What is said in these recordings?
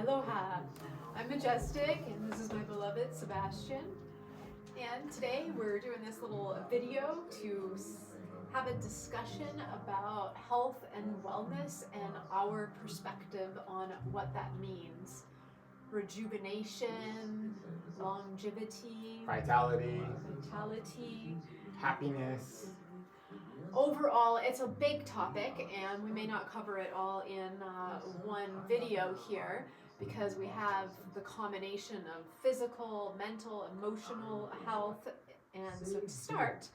Aloha! I'm Majestic, and this is my beloved Sebastian. And today we're doing this little video to have a discussion about health and wellness and our perspective on what that means. Rejuvenation, longevity, vitality, happiness. Overall, it's a big topic, and we may not cover it all in one video here because we have the combination of physical, mental, emotional health. And so to start,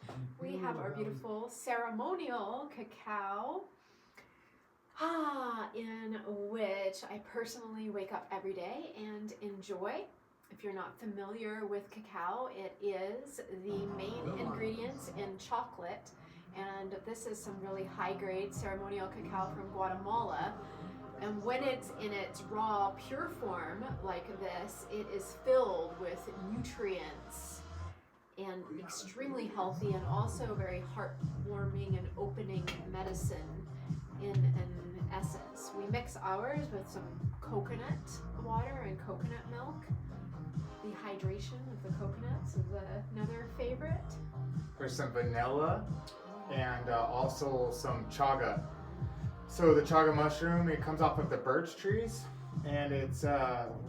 we have our beautiful ceremonial cacao, in which I personally wake up every day and enjoy. If you're not familiar with cacao, it is the main ingredients in chocolate. And this is some really high-grade ceremonial cacao from Guatemala. And when it's in its raw, pure form like this, it is filled with nutrients and extremely healthy and also very heartwarming and opening medicine in an essence. We mix ours with some coconut water and coconut milk. The hydration of the coconuts is another favorite. There's some vanilla and also some chaga. So the chaga mushroom, it comes off of the birch trees, and it's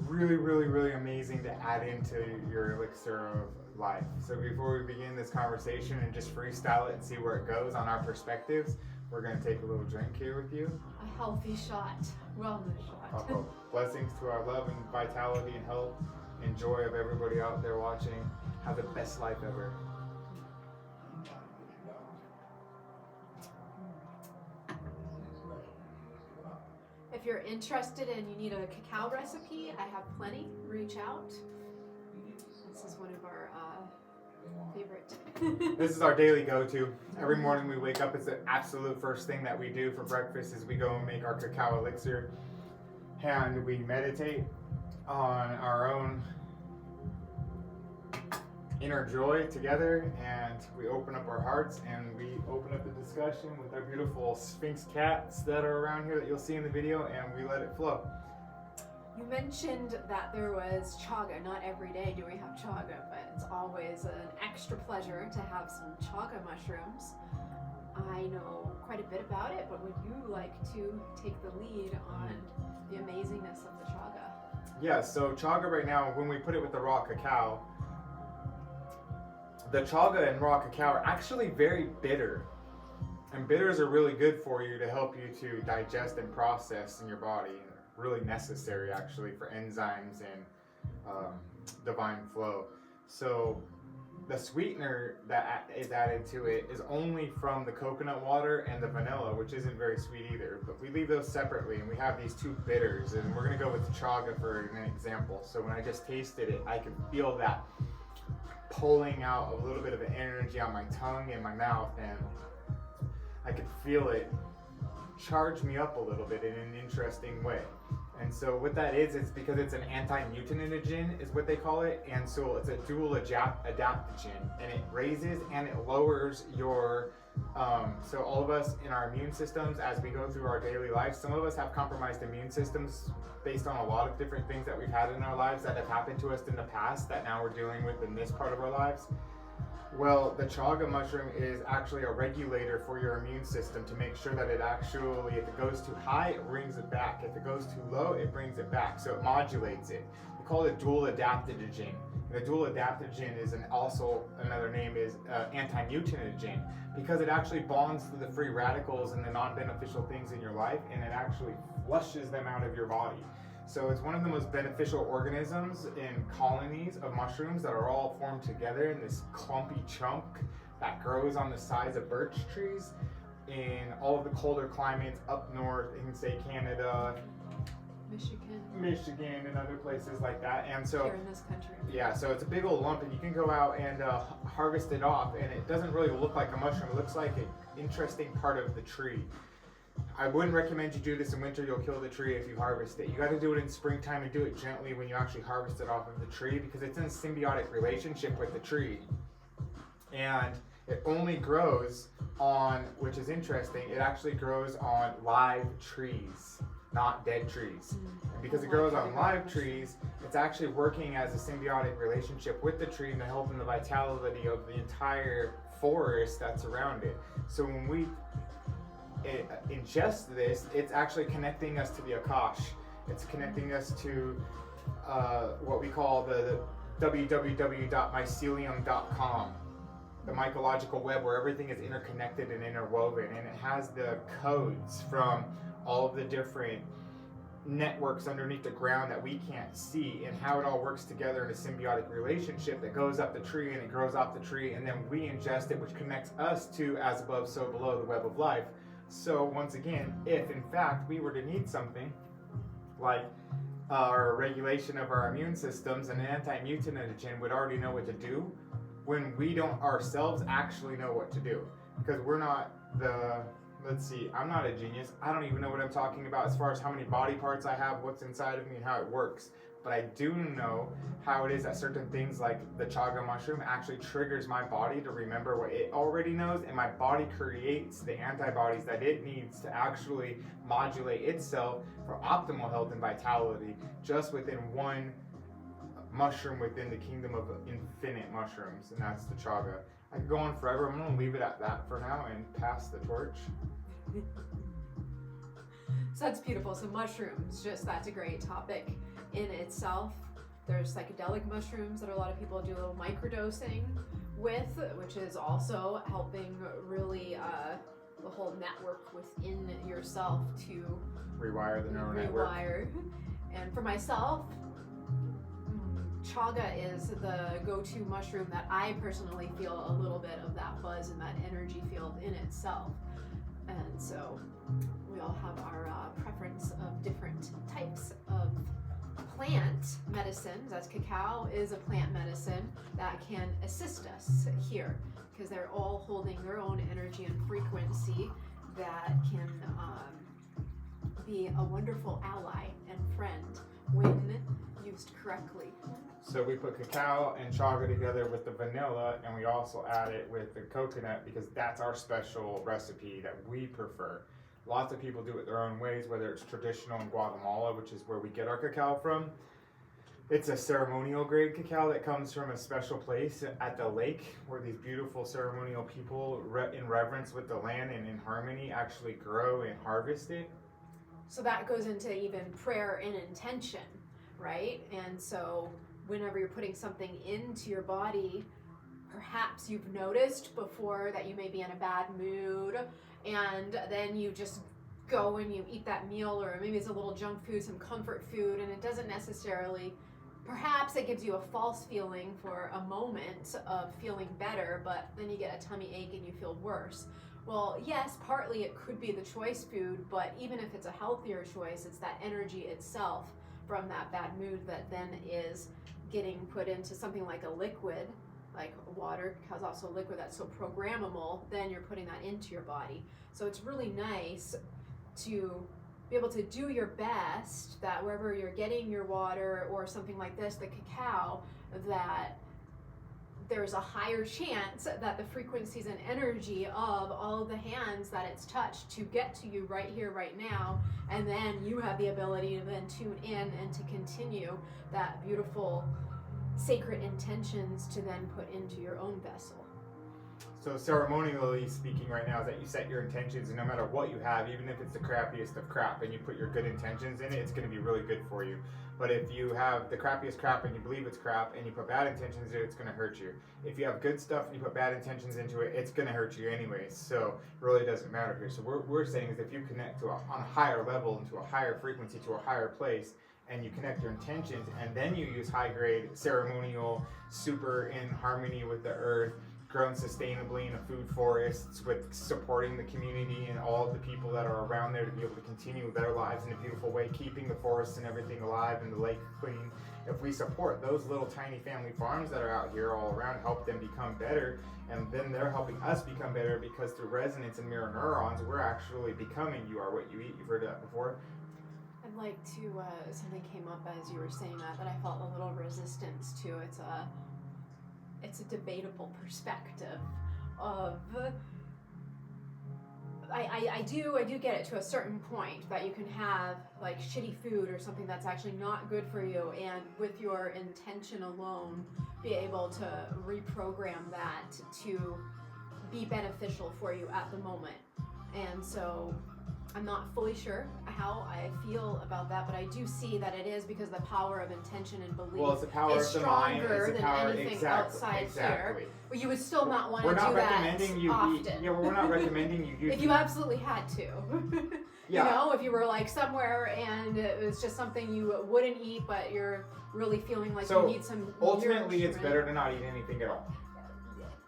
really amazing to add into your elixir of life. So before we begin this conversation and just freestyle it and see where it goes on our perspectives, we're going to take a little drink here with you. A healthy shot, wellness shot. Blessings to our love and vitality and health and joy of everybody out there watching. Have the best life ever. If you're interested and you need a cacao recipe, I have plenty. Reach out. This is one of our favorite. This is our daily go-to. Every morning we wake up, it's the absolute first thing that we do for breakfast is we go and make our cacao elixir. And we meditate on our own inner joy together, and we open up our hearts and we open up the discussion with our beautiful Sphinx cats that are around here that you'll see in the video, and we let it flow. You mentioned that there was chaga. Not every day do we have chaga, but it's always an extra pleasure to have some chaga mushrooms. I know quite a bit about it, but would you like to take the lead on the amazingness of the chaga? Yeah, so chaga right now, when we put it with the raw cacao, the chaga and raw cacao are actually very bitter. And bitters are really good for you to help you to digest and process in your body. Really necessary actually for enzymes and divine flow. So the sweetener that is added to it is only from the coconut water and the vanilla, which isn't very sweet either. But we leave those separately, and we have these two bitters. And we're going to go with chaga for an example. So when I just tasted it, I could feel that pulling out a little bit of energy on my tongue and my mouth, and I could feel it charge me up a little bit in an interesting way. And so what that is, it's because it's an anti-mutinogen is what they call it, and so it's a dual adaptogen, and it raises and it lowers your so all of us in our immune systems, as we go through our daily life, some of us have compromised immune systems based on a lot of different things that we've had in our lives that have happened to us in the past that now we're dealing with in this part of our lives. Well, the chaga mushroom is actually a regulator for your immune system to make sure that it actually, if it goes too high, it brings it back. If it goes too low, it brings it back. So it modulates it. We call it dual adaptogen. The dual adaptogen is also another name is anti-mutinogen, because it actually bonds to the free radicals and the non-beneficial things in your life, and it actually flushes them out of your body. So it's one of the most beneficial organisms in colonies of mushrooms that are all formed together in this clumpy chunk that grows on the sides of birch trees in all of the colder climates up north in, say, Canada, Michigan and other places like that. And so here in this country. Yeah, so it's a big old lump, and you can go out and harvest it off, and it doesn't really look like a mushroom. It looks like an interesting part of the tree. I wouldn't recommend you do this in winter. You'll kill the tree if you harvest it. You got to do it in springtime and do it gently when you actually harvest it off of the tree, because it's in a symbiotic relationship with the tree. And it only grows on, which is interesting, it actually grows on live trees. not dead trees. And because Oh, it grows like on having live that trees, it's actually working as a symbiotic relationship with the tree and helping the vitality of the entire forest that's around it. So when we ingest this, it's actually connecting us to the Akash. It's connecting us to what we call the www.mycelium.com, the mycological web, where everything is interconnected and interwoven, and it has the codes from all of the different networks underneath the ground that we can't see, and how it all works together in a symbiotic relationship that goes up the tree and it grows off the tree, and then we ingest it, which connects us to as above so below, the web of life. So once again, if in fact we were to need something like our regulation of our immune systems, and an anti-mutanogen would already know what to do when we don't ourselves actually know what to do, because we're not let's see, I'm not a genius. I don't even know what I'm talking about as far as how many body parts I have, what's inside of me, and how it works. But I do know how it is that certain things like the chaga mushroom actually triggers my body to remember what it already knows, and my body creates the antibodies that it needs to actually modulate itself for optimal health and vitality just within one mushroom within the kingdom of infinite mushrooms, and that's the chaga. I could go on forever. I'm going to leave it at that for now and pass the torch. So that's beautiful. So mushrooms, that's a great topic in itself. There's psychedelic mushrooms that a lot of people do a little microdosing with, which is also helping really the whole network within yourself to rewire the neural network. And for myself, chaga is the go-to mushroom that I personally feel a little bit of that buzz and that energy field in itself. And so we all have our preference of different types of plant medicines, as cacao is a plant medicine that can assist us here, because they're all holding their own energy and frequency that can be a wonderful ally and friend when used correctly. So we put cacao and chaga together with the vanilla, and we also add it with the coconut because that's our special recipe that we prefer. Lots of people do it their own ways, whether it's traditional in Guatemala, which is where we get our cacao from. It's a ceremonial grade cacao that comes from a special place at the lake where these beautiful ceremonial people, in reverence with the land and in harmony, actually grow and harvest it. So that goes into even prayer and intention, right? And so whenever you're putting something into your body, perhaps you've noticed before that you may be in a bad mood, and then you just go and you eat that meal, or maybe it's a little junk food, some comfort food, and it doesn't necessarily, perhaps it gives you a false feeling for a moment of feeling better, but then you get a tummy ache and you feel worse. Well, yes, partly it could be the choice food, but even if it's a healthier choice, it's that energy itself from that bad mood that then is getting put into something like a liquid, like water, because also a liquid that's so programmable, then you're putting that into your body. So it's really nice to be able to do your best, that wherever you're getting your water or something like this, the cacao, that there's a higher chance that the frequencies and energy of all of the hands that it's touched to get to you right here, right now, and then you have the ability to then tune in and to continue that beautiful sacred intentions to then put into your own vessel. So ceremonially speaking right now is that you set your intentions, and no matter what you have, even if it's the crappiest of crap, and you put your good intentions in it, it's going to be really good for you. But if you have the crappiest crap and you believe it's crap and you put bad intentions in it, it's going to hurt you. If you have good stuff and you put bad intentions into it, it's going to hurt you anyways. So it really doesn't matter here. So what we're saying is if you connect on a higher level, into a higher frequency, to a higher place, and you connect your intentions, and then you use high grade ceremonial, super in harmony with the earth, grown sustainably in a food forest, with supporting the community and all of the people that are around there to be able to continue their lives in a beautiful way, keeping the forests and everything alive and the lake clean. If we support those little tiny family farms that are out here all around, help them become better, and then they're helping us become better, because through resonance and mirror neurons, we're actually becoming you are what you eat. You've heard that before? I'd like to, something came up as you were saying that I felt a little resistance to. It's a debatable perspective of I do get it to a certain point that you can have like shitty food or something that's actually not good for you, and with your intention alone be able to reprogram that to be beneficial for you at the moment. And so I'm not fully sure how I feel about that, but I do see that it is because the power of intention and belief Well, it's the power is of the mind. stronger It's the than power, anything outside here. But you would still not want to We're do not that recommending you often. eat. Yeah, we're not recommending you use. If you absolutely had to. Yeah. You know, if you were like somewhere and it was just something you wouldn't eat, but you're really feeling like you need some ultimately, it's nourishment. better to not eat anything at all.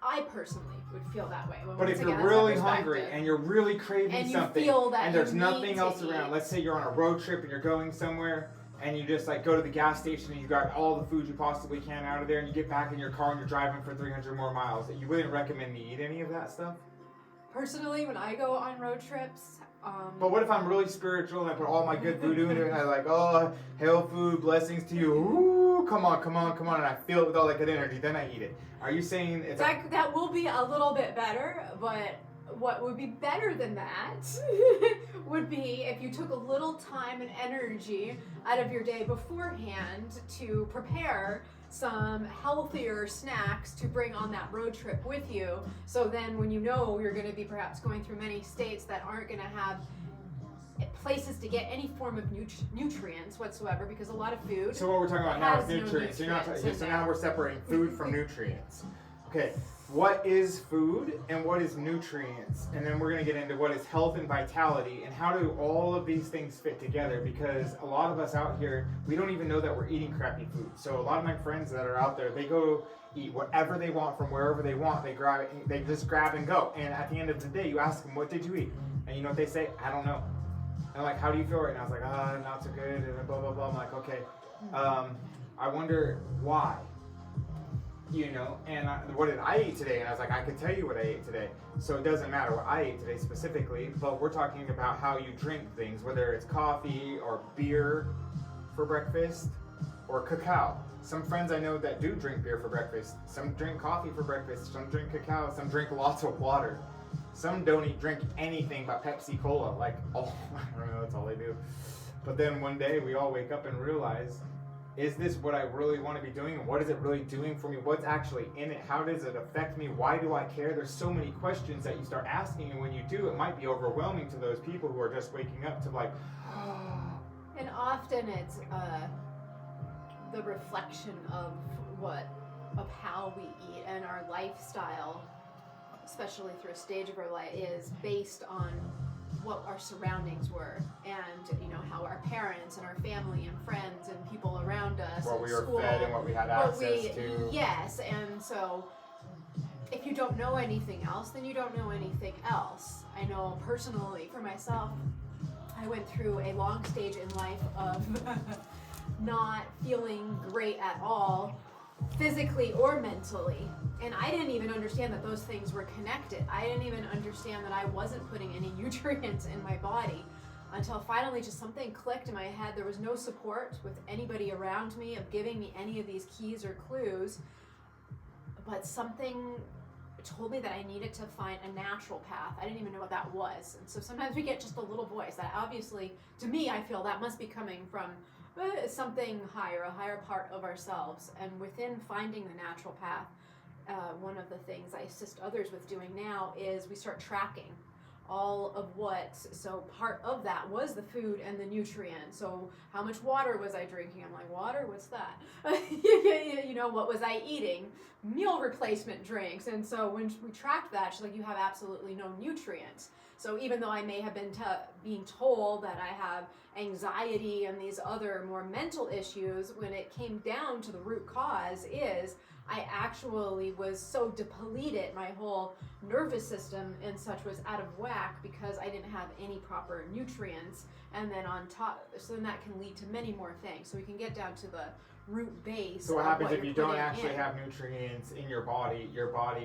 I personally would feel that way. But if you're really hungry and you're really craving and something, feel that and there's you nothing need else to around, eat. let's say you're on a road trip and you're going somewhere, and you just like go to the gas station and you got all the food you possibly can out of there, and you get back in your car and you're driving for 300 more miles, you wouldn't recommend me eat any of that stuff? Personally, when I go on road trips, but what if I'm really spiritual and I put all my good voodoo in it and I like, oh, hail food, blessings to you, ooh, come on, and I feel it with all that good energy, then I eat it. Are you saying it's that will be a little bit better, but what would be better than that would be if you took a little time and energy out of your day beforehand to prepare some healthier snacks to bring on that road trip with you, so then when you know you're going to be perhaps going through many states that aren't going to have places to get any form of nutrients whatsoever, because a lot of food. So what we're talking about now is has no nutrients. nutrients So now we're separating food from nutrients. Okay, what is food and what is nutrients? And then we're going to get into what is health and vitality and how do all of these things fit together, because a lot of us out here, we don't even know that we're eating crappy food. So a lot of my friends that are out there, they go eat whatever they want from wherever they want. They just grab and go. And at the end of the day, you ask them, what did you eat? And you know what they say? I don't know. And I'm like, how do you feel right now? I was like, not so good, and blah, blah, blah. I'm like, okay. I wonder why. You know, and what did I eat today? And I was like, I could tell you what I ate today. So it doesn't matter what I ate today specifically, but we're talking about how you drink things, whether it's coffee or beer for breakfast or cacao. Some friends I know that do drink beer for breakfast. Some drink coffee for breakfast. Some drink cacao. Some drink lots of water. Some don't drink anything but Pepsi Cola. Like, I don't know, that's all they do. But then one day we all wake up and realize, is this what I really want to be doing? And what is it really doing for me? What's actually in it? How does it affect me? Why do I care? There's so many questions that you start asking, and when you do, it might be overwhelming to those people who are just waking up to like, And often it's the reflection of how we eat, and our lifestyle, especially through a stage of our life, is based on what our surroundings were, and you know how our parents and our family and friends and people around us, what we were school, fed and what we had access to. Yes, and so if you don't know anything else, then you don't know anything else. I know personally for myself, I went through a long stage in life of not feeling great at all, physically or mentally. And I didn't even understand that those things were connected. I didn't even understand that I wasn't putting any nutrients in my body until finally just something clicked in my head. There was no support with anybody around me of giving me any of these keys or clues, but something told me that I needed to find a natural path. I didn't even know what that was. And so sometimes we get just a little voice that obviously, to me, I feel that must be coming from something higher, a higher part of ourselves. And within finding the natural path, one of the things I assist others with doing now is we start tracking all of so part of that was the food and the nutrients. So how much water was I drinking? I'm like, water? What's that? You know, what was I eating? Meal replacement drinks. And so when we tracked that, she's like, you have absolutely no nutrients. So even though I may have been being told that I have anxiety and these other more mental issues, when it came down to the root cause is I actually was so depleted, my whole nervous system and such was out of whack because I didn't have any proper nutrients. And then on top, so then that can lead to many more things. So we can get down to the root base. So what happens if you don't actually have nutrients in your body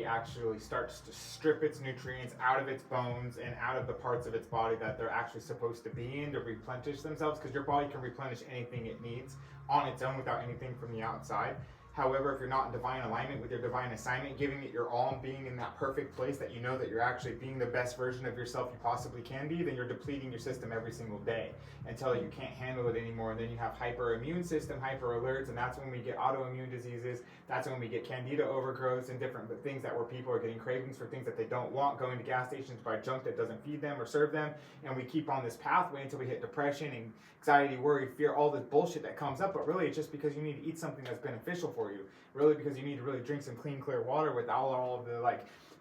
actually starts to strip its nutrients out of its bones and out of the parts of its body that they're actually supposed to be in to replenish themselves, because your body can replenish anything it needs on its own without anything from the outside. However, if you're not in divine alignment with your divine assignment, giving it your all and being in that perfect place that you know that you're actually being the best version of yourself you possibly can be, then you're depleting your system every single day until you can't handle it anymore. And then you have hyperimmune system, hyper alerts, and that's when we get autoimmune diseases. That's when we get candida overgrowths and different things where people are getting cravings for things that they don't want, going to gas stations to buy junk that doesn't feed them or serve them. And we keep on this pathway until we hit depression, anxiety, worry, fear, all this bullshit that comes up. But really, it's just because you need to eat something that's beneficial for you. Really, because you need to really drink some clean, clear water without all of the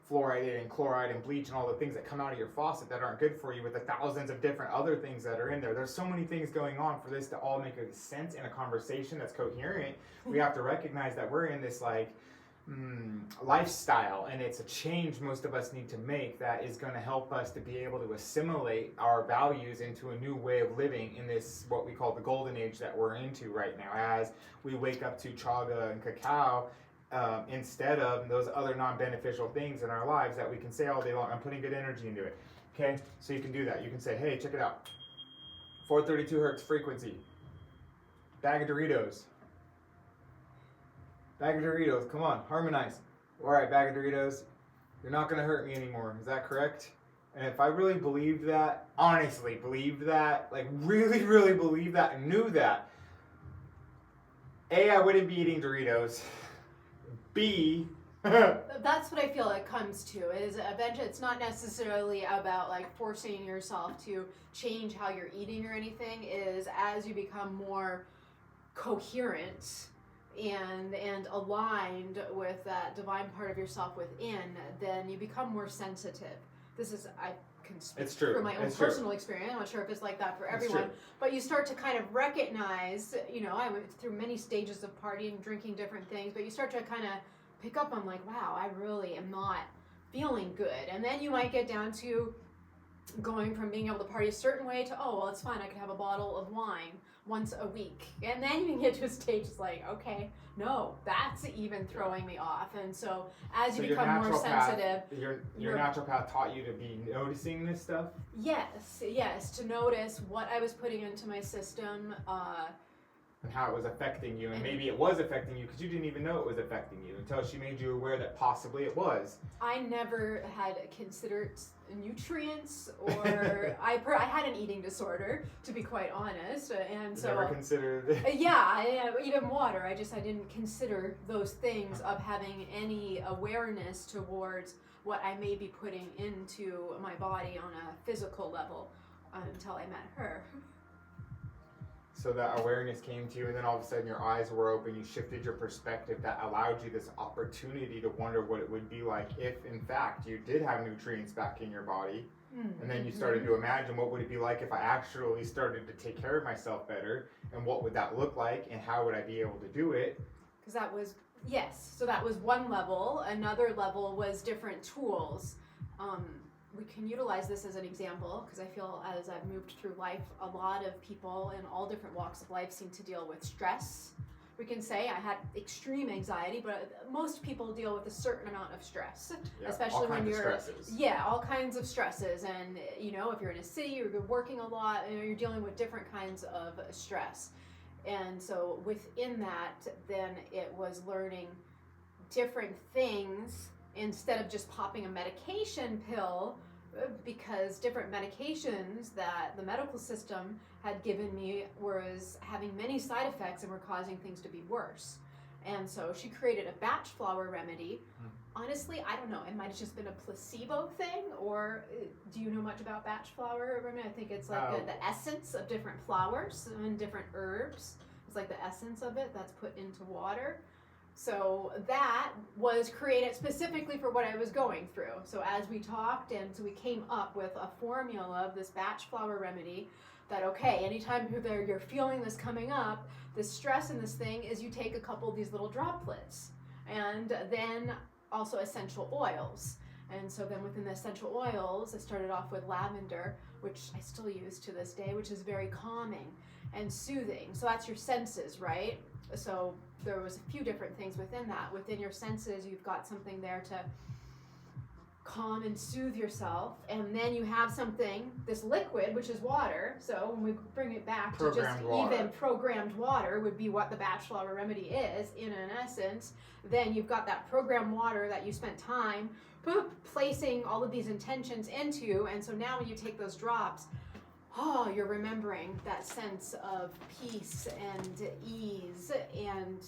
fluoride and chloride and bleach and all the things that come out of your faucet that aren't good for you, with the thousands of different other things that are in there. There's so many things going on for this to all make a sense in a conversation that's coherent. We have to recognize that we're in this lifestyle, and it's a change most of us need to make that is going to help us to be able to assimilate our values into a new way of living in this, what we call the golden age that we're into right now, as we wake up to chaga and cacao instead of those other non-beneficial things in our lives that we can say all day long, I'm putting good energy into it. Okay, so you can do that. You can say, hey, check it out, 432 hertz frequency, bag of Doritos, come on, harmonize. All right, bag of Doritos, you're not going to hurt me anymore. Is that correct? And if I really believed that, honestly believed that, really, really believed that and knew that, A, I wouldn't be eating Doritos. B, that's what I feel it comes to, is eventually it's not necessarily about forcing yourself to change how you're eating or anything, is as you become more coherent and aligned with that divine part of yourself within, then you become more sensitive. This is, I can speak from my own personal experience. I'm not sure if it's like that for everyone, but you start to kind of recognize, I went through many stages of partying, drinking different things, but you start to kind of pick up on wow, I really am not feeling good. And then you might get down to going from being able to party a certain way to, oh, well, it's fine, I could have a bottle of wine once a week. And then you can get to a stage it's okay, no, that's even throwing me off. And so as you become more sensitive, your naturopath taught you to be noticing this stuff? Yes, to notice what I was putting into my system, and how it was affecting you, and maybe it was affecting you because you didn't even know it was affecting you until she made you aware that possibly it was. I never had considered nutrients, or I had an eating disorder, to be quite honest, and so never considered. Even water. I didn't consider those things of having any awareness towards what I may be putting into my body on a physical level until I met her. So that awareness came to you, and then all of a sudden your eyes were open, you shifted your perspective, that allowed you this opportunity to wonder what it would be like if, in fact, you did have nutrients back in your body. Mm-hmm. And then you started to imagine, what would it be like if I actually started to take care of myself better, and what would that look like, and how would I be able to do it? Because that was, so that was one level. Another level was different tools. We can utilize this as an example, because I feel as I've moved through life, a lot of people in all different walks of life seem to deal with stress. We can say I had extreme anxiety, but most people deal with a certain amount of stress, especially when you're all kinds of stresses. And if you're in a city or you're working a lot, you're dealing with different kinds of stress. And so within that, then it was learning different things instead of just popping a medication pill, because different medications that the medical system had given me was having many side effects and were causing things to be worse. And so she created a batch flower remedy. Honestly, I don't know. It might have just been a placebo thing, or do you know much about batch flower remedy? I think it's the essence of different flowers and different herbs. It's the essence of it that's put into water. So that was created specifically for what I was going through. So as we talked, and so we came up with a formula of this batch flower remedy that, anytime you're feeling this coming up, this stress in this thing, is you take a couple of these little droplets, and then also essential oils. And so then within the essential oils, I started off with lavender, which I still use to this day, which is very calming and soothing. So that's your senses, right? So there was a few different things within that. Within your senses, you've got something there to calm and soothe yourself, and then you have something, this liquid, which is water. So when we bring it back to just even programmed water would be what the Bachelor remedy is in an essence. Then you've got that programmed water that you spent time placing all of these intentions into, and so now when you take those drops, you're remembering that sense of peace and ease. And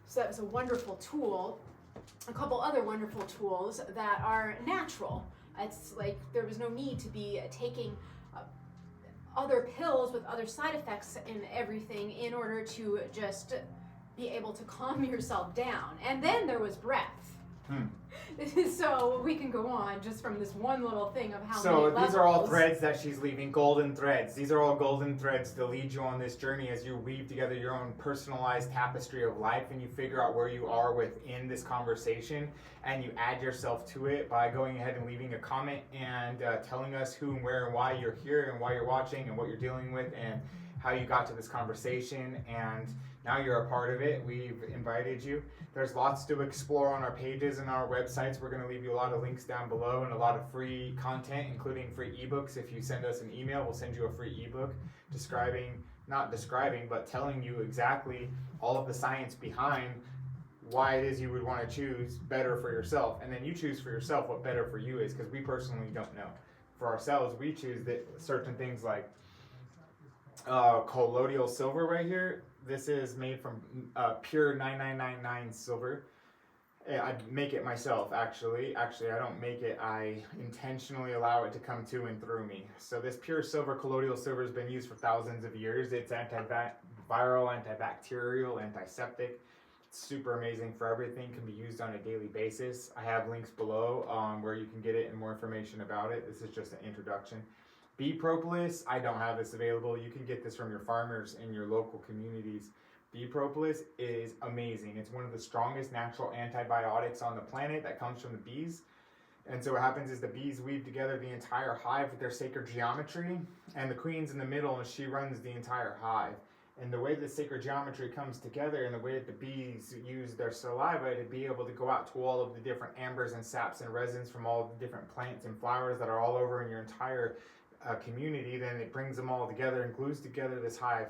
so that was a wonderful tool. A couple other wonderful tools that are natural. It's like there was no need to be taking other pills with other side effects and everything in order to just be able to calm yourself down. And then there was breath. So we can go on just from this one little thing of how many levels. These are all threads that she's leaving, golden threads. These are all golden threads to lead you on this journey as you weave together your own personalized tapestry of life, and you figure out where you are within this conversation, and you add yourself to it by going ahead and leaving a comment and telling us who and where and why you're here and why you're watching and what you're dealing with and how you got to this conversation. And now you're a part of it. We've invited you. There's lots to explore on our pages and our websites. We're going to leave you a lot of links down below and a lot of free content, including free ebooks. If you send us an email, we'll send you a free ebook but telling you exactly all of the science behind why it is you would want to choose better for yourself. And then you choose for yourself what better for you is, because we personally don't know. For ourselves, we choose that certain things like colloidal silver right here. This is made from pure 9999 silver. I make it myself, actually. Actually, I don't make it. I intentionally allow it to come to and through me. So this pure silver, colloidal silver, has been used for thousands of years. It's antiviral, antibacterial, antiseptic. It's super amazing for everything. Can be used on a daily basis. I have links below where you can get it and more information about it. This is just an introduction. Bee propolis, I don't have this available. You can get this from your farmers in your local communities. Bee propolis is amazing. It's one of the strongest natural antibiotics on the planet that comes from the bees. And so what happens is the bees weave together the entire hive with their sacred geometry, and the queen's in the middle and she runs the entire hive. And the way the sacred geometry comes together and the way that the bees use their saliva to be able to go out to all of the different ambers and saps and resins from all of the different plants and flowers that are all over in your entire community, then it brings them all together and glues together this hive.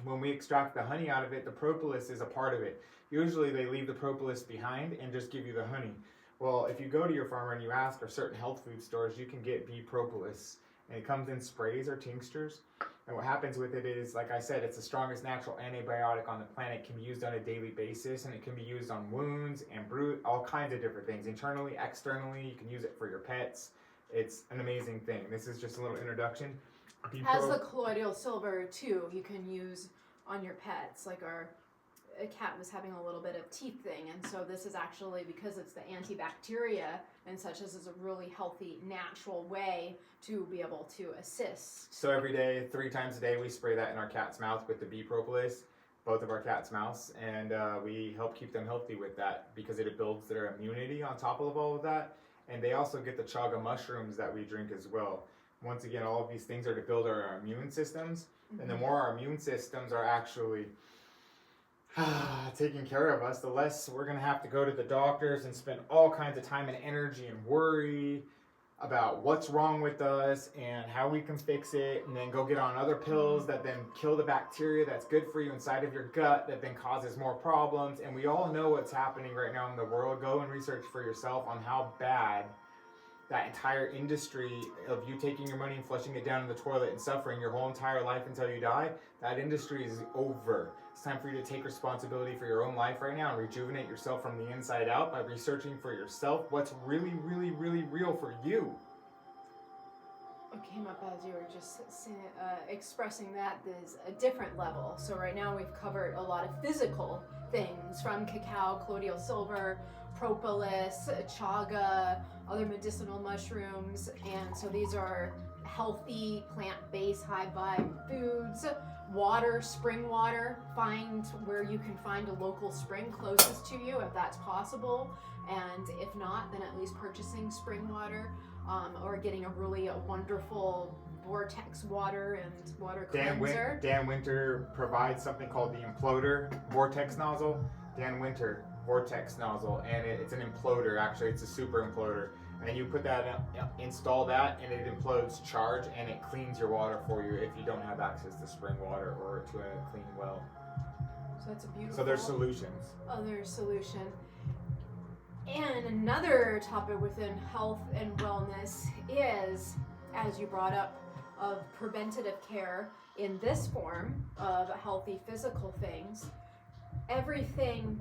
When we extract the honey out of it, the propolis is a part of it. Usually they leave the propolis behind and just give you the honey. Well, if you go to your farmer and you ask, or certain health food stores, you can get bee propolis, and it comes in sprays or tinctures. And what happens with it is, like I said, it's the strongest natural antibiotic on the planet. It can be used on a daily basis, and it can be used on wounds and all kinds of different things. Internally, externally, you can use it for your pets. It's an amazing thing. This is just a little introduction. Has the colloidal silver too, you can use on your pets. Like a cat was having a little bit of teeth thing, and so this is actually, because it's the antibacteria and such, as is a really healthy, natural way to be able to assist. So every day, 3 times a day, we spray that in our cat's mouth with the bee propolis, both of our cats' mouths, and we help keep them healthy with that because it builds their immunity on top of all of that. And they also get the chaga mushrooms that we drink as well. Once again, all of these things are to build our immune systems. Mm-hmm. And the more our immune systems are actually taking care of us, the less we're going to have to go to the doctors and spend all kinds of time and energy and worry about what's wrong with us and how we can fix it, and then go get on other pills that then kill the bacteria that's good for you inside of your gut that then causes more problems. And we all know what's happening right now in the world. Go and research for yourself on how bad that entire industry of you taking your money and flushing it down in the toilet and suffering your whole entire life until you die, that industry is over. It's time for you to take responsibility for your own life right now and rejuvenate yourself from the inside out by researching for yourself what's really, really, really real for you. What came up as you were just expressing that is a different level. So right now we've covered a lot of physical things, from cacao, colloidal silver, propolis, chaga, other medicinal mushrooms, and so these are healthy, plant-based, high-vibe foods. Water, spring water, find where you can find a local spring closest to you if that's possible, and if not, then at least purchasing spring water, or getting a really wonderful vortex water and water cleanser. Dan Winter provides something called the imploder vortex nozzle. Dan Winter vortex nozzle, and it's an imploder. Actually, it's a super imploder. And you put that install that, and it implodes charge, and it cleans your water for you if you don't have access to spring water or to a clean well. So that's a beautiful. So there's solutions. Other solution. And another topic within health and wellness is, as you brought up, of preventative care in this form of healthy physical things. Everything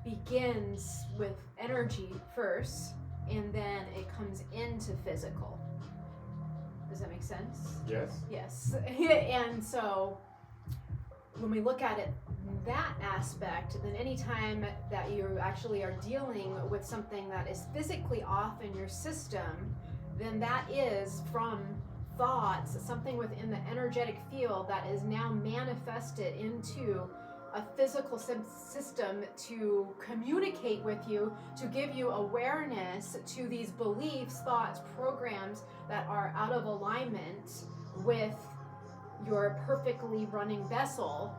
begins with energy first, and then it comes into physical. Does that make sense? Yes. Yes. And so when we look at it that aspect, then anytime that you actually are dealing with something that is physically off in your system, then that is from thoughts, something within the energetic field that is now manifested into a physical system to communicate with you, to give you awareness to these beliefs, thoughts, programs that are out of alignment with your perfectly running vessel.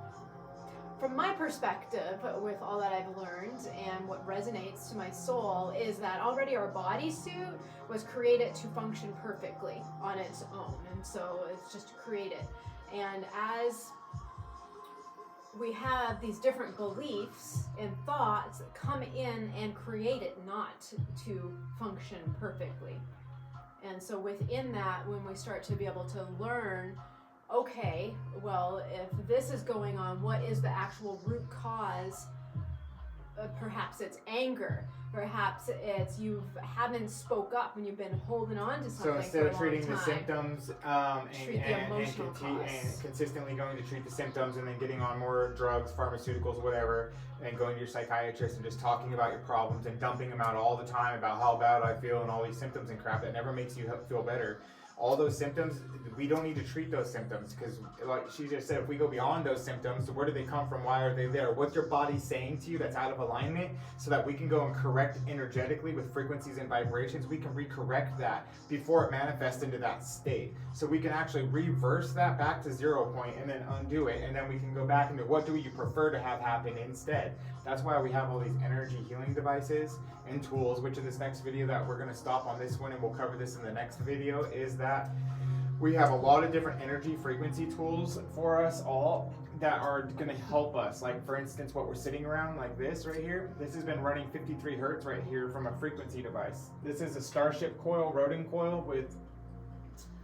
From my perspective, with all that I've learned and what resonates to my soul, is that already our bodysuit was created to function perfectly on its own, and so it's just to create it. And as we have these different beliefs and thoughts that come in and create it not to function perfectly. And so within that, when we start to be able to learn, okay, well, if this is going on, what is the actual root cause? Perhaps it's anger. Perhaps it's you haven't spoke up and you've been holding on to something. So instead for of a treating long the time, symptoms and consistently going to treat the symptoms and then getting on more drugs, pharmaceuticals, whatever, and going to your psychiatrist and just talking about your problems and dumping them out all the time about how bad I feel and all these symptoms and crap that never makes you feel better. All those symptoms, we don't need to treat those symptoms because, like she just said, if we go beyond those symptoms, where do they come from? Why are they there? What's your body saying to you that's out of alignment so that we can go and correct energetically with frequencies and vibrations? We can recorrect that before it manifests into that state. So we can actually reverse that back to 0 point and then undo it. And then we can go back into what do you prefer to have happen instead. That's why we have all these energy healing devices and tools, which in this next video that we're going to stop on this one and we'll cover this in the next video, is that we have a lot of different energy frequency tools for us all that are going to help us. Like for instance, what we're sitting around like this right here, this has been running 53 hertz right here from a frequency device. This is a Starship coil, Rodin coil with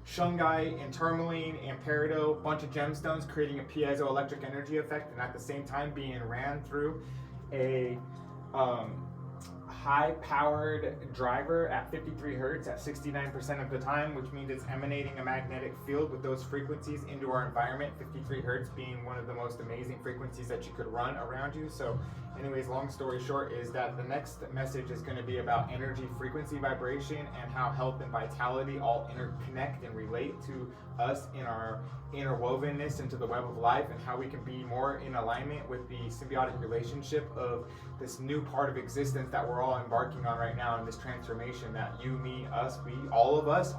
shungite and tourmaline and peridot, bunch of gemstones, creating a piezoelectric energy effect, and at the same time being ran through a high-powered driver at 53 hertz at 69% of the time, which means it's emanating a magnetic field with those frequencies into our environment, 53 hertz being one of the most amazing frequencies that you could run around you. So anyways, long story short is that the next message is going to be about energy, frequency, vibration, and how health and vitality all interconnect and relate to us in our interwovenness into the web of life, and how we can be more in alignment with the symbiotic relationship of this new part of existence that we're all embarking on right now, in this transformation that you, me, us, we, all of us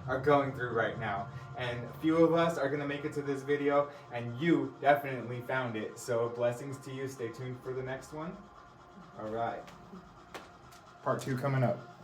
are going through right now. And a few of us are going to make it to this video, and you definitely found it. So blessings to you. Stay tuned for the next one. All right. Part 2 coming up.